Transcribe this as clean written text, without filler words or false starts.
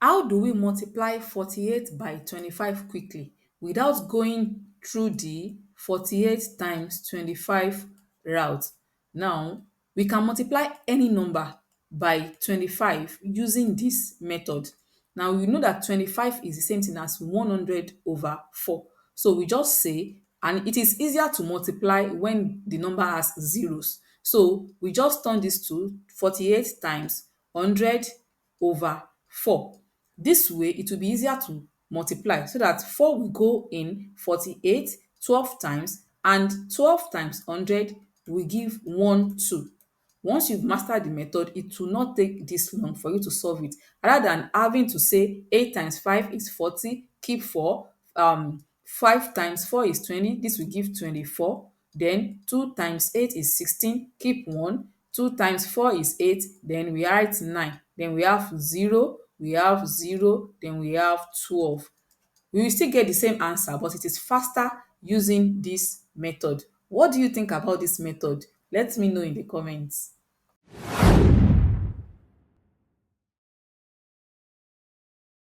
How do we multiply 48 by 25 quickly without going through the 48 times 25 route? Now, we can multiply any number by 25 using this method. Now, we know that 25 is the same thing as 100 over 4. So we just say, and it is easier to multiply when the number has zeros. So we just turn this to 48 times 100 over 4. This way, it will be easier to multiply so that 4 will go in 48 12 times, and 12 times 100 will give 1 2. Once you've mastered the method, it will not take this long for you to solve it. Rather than having to say 8 times 5 is 40, keep 4, 5 times 4 is 20, this will give 24. Then 2 times 8 is 16, keep 1, 2 times 4 is 8, then we write 9. Then we have 0, we have 0, then we have 12. We will still get the same answer, but it is faster using this method. What do you think about this method? Let me know in the comments.